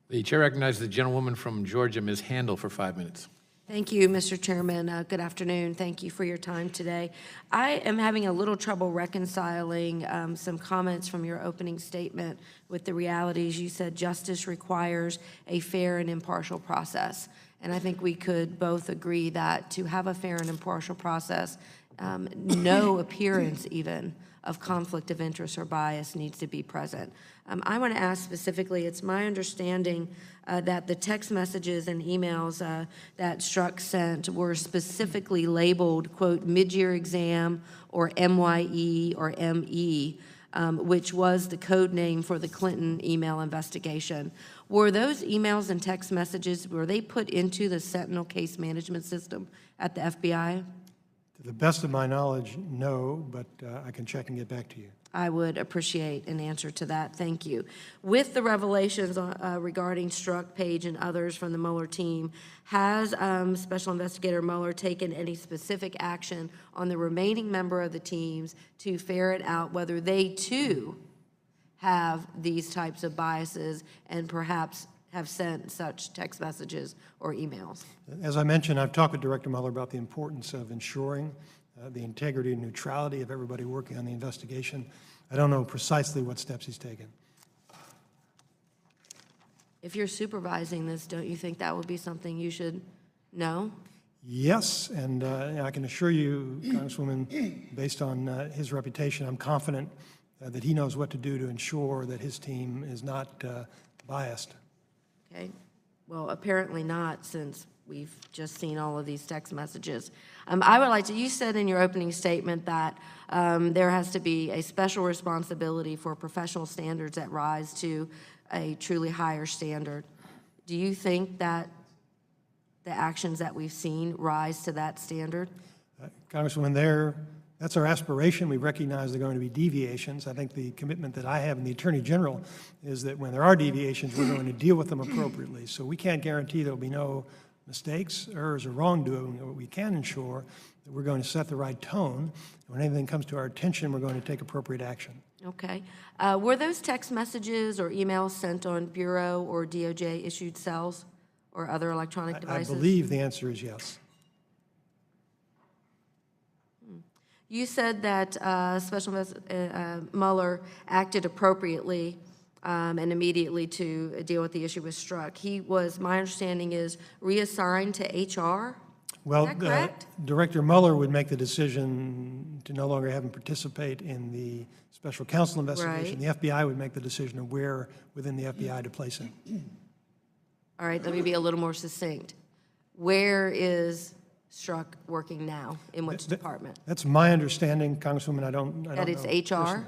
The chair recognizes the gentlewoman from Georgia, Ms. Handel, for 5 minutes. Thank you, Mr. Chairman. Good afternoon. Thank you for your time today. I am having a little trouble reconciling some comments from your opening statement with the realities. You said justice requires a fair and impartial process. And I think we could both agree that to have a fair and impartial process, no appearance even of conflict of interest or bias needs to be present. I want to ask specifically, it's my understanding that the text messages and emails that Strzok sent were specifically labeled, quote, mid-year exam or MYE or ME, which was the code name for the Clinton email investigation. Were those emails and text messages, were they put into the Sentinel case management system at the FBI? To the best of my knowledge, no, but I can check and get back to you. I would appreciate an answer to that. Thank you. With the revelations regarding Strzok, Page, and others from the Mueller team, has Special Investigator Mueller taken any specific action on the remaining member of the teams to ferret out whether they too have these types of biases and perhaps have sent such text messages or emails? As I mentioned, I've talked with Director Mueller about the importance of ensuring the integrity and neutrality of everybody working on the investigation. I don't know precisely what steps he's taken. If you're supervising this, don't you think that would be something you should know? Yes, and I can assure you, Congresswoman, based on his reputation, I'm confident that he knows what to do to ensure that his team is not biased. Okay, well, apparently not, since we've just seen all of these text messages. I would like to, you said in your opening statement that there has to be a special responsibility for professional standards that rise to a truly higher standard. Do you think that the actions that we've seen rise to that standard? Congresswoman, that's our aspiration. We recognize there are going to be deviations. I think the commitment that I have and the Attorney General is that when there are deviations, we're going to deal with them appropriately. So we can't guarantee there will be no mistakes, errors, or wrongdoing, but we can ensure that we're going to set the right tone. When anything comes to our attention, we're going to take appropriate action. Okay. Were those text messages or emails sent on Bureau or DOJ-issued cells or other electronic devices? I believe the answer is yes. You said that Special Mueller acted appropriately and immediately to deal with the issue with Strzok. He was, my understanding is, reassigned to HR? Well, is that correct? Director Mueller would make the decision to no longer have him participate in the special counsel investigation. Right. The FBI would make the decision of where within the FBI to place him. All right, let me be a little more succinct. Where is Strzok working now? In which department? That's my understanding, Congresswoman. I don't know. That it's HR? Personally.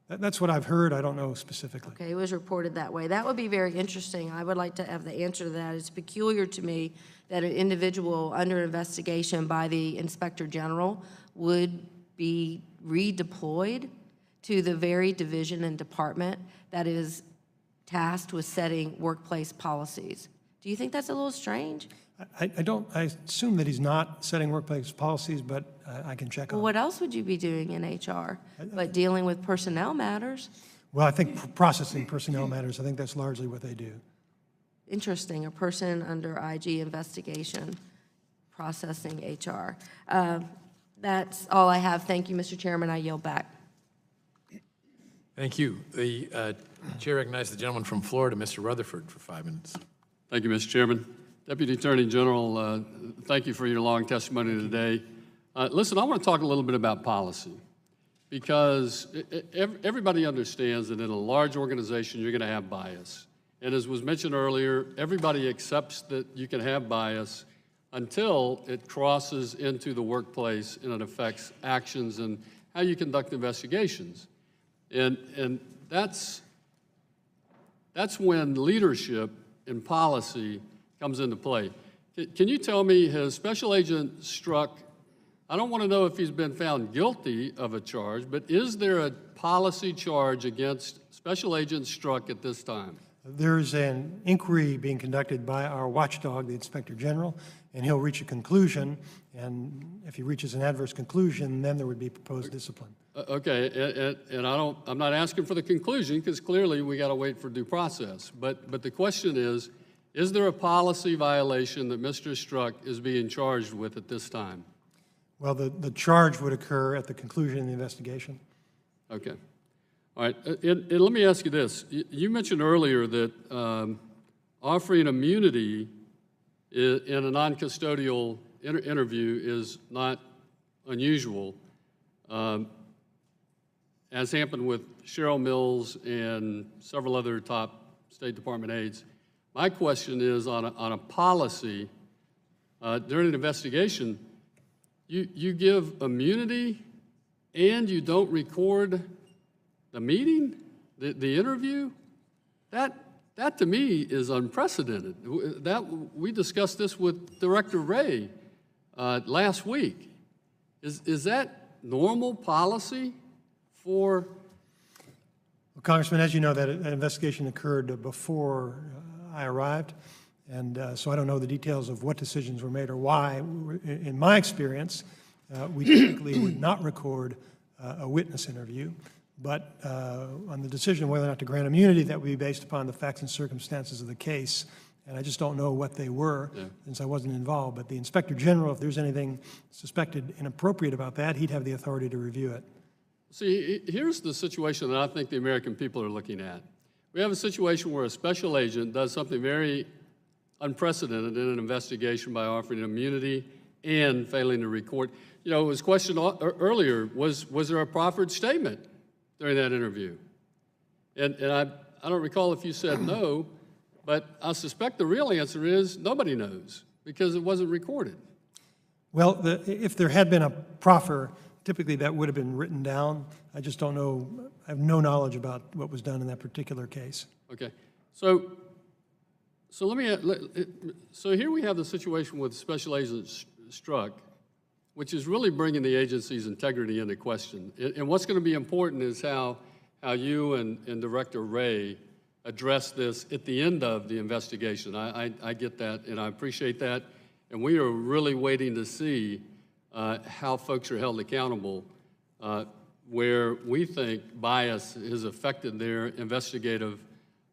That's what I've heard. I don't know specifically. Okay, it was reported that way. That would be very interesting. I would like to have the answer to that. It's peculiar to me that an individual under investigation by the Inspector General would be redeployed to the very division and department that is tasked with setting workplace policies. Do you think that's a little strange? I assume that he's not setting workplace policies, but I can check on it. Well, what else would you be doing in HR but dealing with personnel matters? Well, I think processing personnel matters. I think that's largely what they do. Interesting, a person under IG investigation processing HR. That's all I have. Thank you, Mr. Chairman. I yield back. Thank you. The chair recognizes the gentleman from Florida, Mr. Rutherford, for 5 minutes. Thank you, Mr. Chairman. Deputy Attorney General, thank you for your long testimony today. Listen, I want to talk a little bit about policy, because everybody understands that in a large organization you're going to have bias. And as was mentioned earlier, everybody accepts that you can have bias until it crosses into the workplace and it affects actions and how you conduct investigations. And that's when leadership and policy comes into play. Can you tell me, has Special Agent Strzok, I don't want to know if he's been found guilty of a charge, but is there a policy charge against Special Agent Strzok at this time? There's an inquiry being conducted by our watchdog, the Inspector General, and he'll reach a conclusion, and if he reaches an adverse conclusion, then there would be proposed discipline. Okay, and I'm not asking for the conclusion, because clearly we got to wait for due process. But the question is there a policy violation that Mr. Strzok is being charged with at this time? Well, the charge would occur at the conclusion of the investigation. Okay. All right, and let me ask you this. You mentioned earlier that offering immunity in a non-custodial interview is not unusual, as happened with Cheryl Mills and several other top State Department aides. My question is, on a policy, during an investigation, you give immunity and you don't record the meeting, the interview? That to me is unprecedented. We discussed this with Director Wray last week. Is that normal policy for? Well, Congressman, as you know, that investigation occurred before I arrived, and so I don't know the details of what decisions were made or why. In my experience, we typically would not record a witness interview, but on the decision of whether or not to grant immunity, that would be based upon the facts and circumstances of the case, and I just don't know what they were since I wasn't involved. But the Inspector General, if there's anything suspected inappropriate about that, he'd have the authority to review it. See, here's the situation that I think the American people are looking at. We have a situation where a special agent does something very unprecedented in an investigation by offering immunity and failing to record. You know, it was questioned earlier, was there a proffered statement during that interview? And I don't recall if you said no, but I suspect the real answer is nobody knows because it wasn't recorded. Well, if there had been a proffer, typically that would have been written down. I just don't know, I have no knowledge about what was done in that particular case. Okay, so here we have the situation with Special Agent Strzok, which is really bringing the agency's integrity into question. And what's going to be important is how you and Director Wray address this at the end of the investigation. I get that, and I appreciate that. And we are really waiting to see how folks are held accountable where we think bias has affected their investigative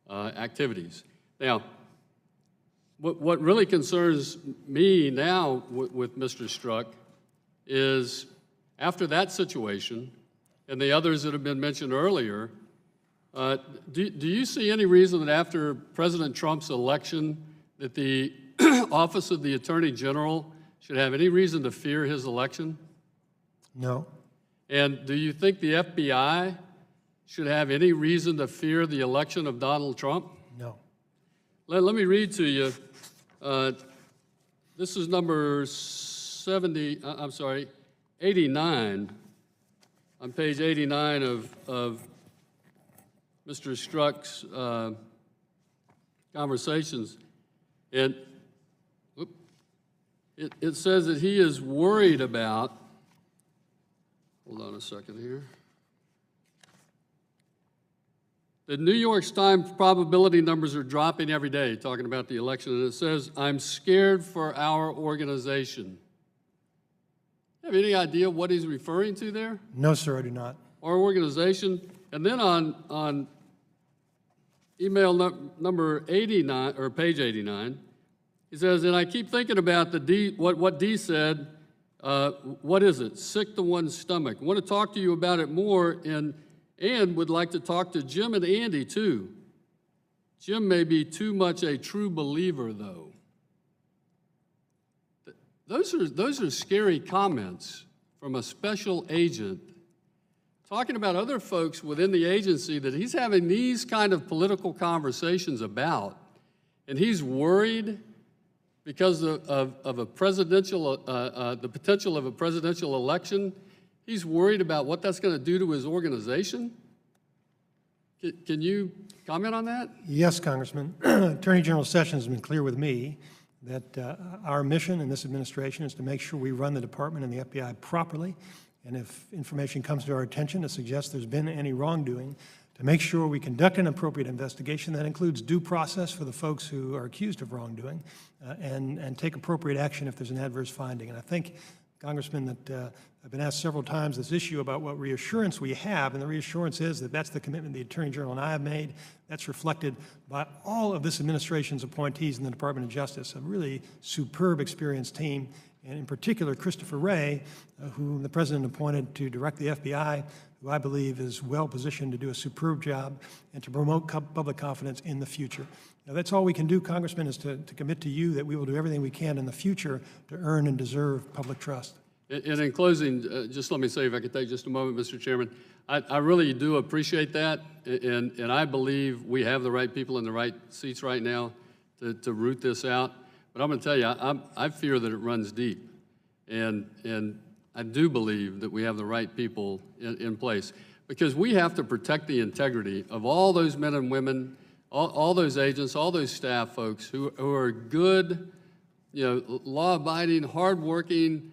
activities. Now, what really concerns me now with Mr. Strzok is after that situation and the others that have been mentioned earlier, do you see any reason that after President Trump's election that the Office of the Attorney General should have any reason to fear his election? No. And do you think the FBI should have any reason to fear the election of Donald Trump? No. Let me read to you. This is number 89, on page 89 of Mr. Strzok's conversations. And it says that he is worried about, hold on a second here. The New York Times probability numbers are dropping every day, talking about the election, and it says, I'm scared for our organization. Have any idea what he's referring to there? No, sir, I do not. Our organization. And then on email number 89, or page 89, he says, and I keep thinking about what Dee said, what is it? Sick to one's stomach. I want to talk to you about it more, and would like to talk to Jim and Andy too. Jim may be too much a true believer, though. Those are scary comments from a special agent talking about other folks within the agency that he's having these kind of political conversations about, and he's worried because of a presidential, the potential of a presidential election. He's worried about what that's going to do to his organization. Can you comment on that? Yes, Congressman. Attorney General Sessions has been clear with me that our mission in this administration is to make sure we run the department and the FBI properly, and if information comes to our attention to suggest there's been any wrongdoing, to make sure we conduct an appropriate investigation that includes due process for the folks who are accused of wrongdoing, and take appropriate action if there's an adverse finding. And I think, Congressman, that I've been asked several times this issue about what reassurance we have, and the reassurance is that that's the commitment the Attorney General and I have made. That's reflected by all of this administration's appointees in the Department of Justice, a really superb, experienced team, and in particular, Christopher Wray, whom the President appointed to direct the FBI, who I believe is well positioned to do a superb job and to promote public confidence in the future. Now, that's all we can do, Congressman, is to commit to you that we will do everything we can in the future to earn and deserve public trust. And in closing, just let me say, if I could take just a moment, Mr. Chairman, I really do appreciate that, and I believe we have the right people in the right seats right now to root this out. But I'm going to tell you, I fear that it runs deep, and I do believe that we have the right people in place, because we have to protect the integrity of all those men and women, all those agents, all those staff folks who are good, law-abiding, hard-working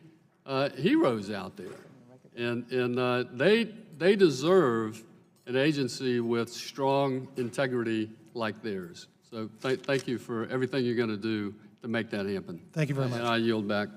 heroes out there, and they deserve an agency with strong integrity like theirs. So thank you for everything you're going to do to make that happen. Thank you very much. And I yield back.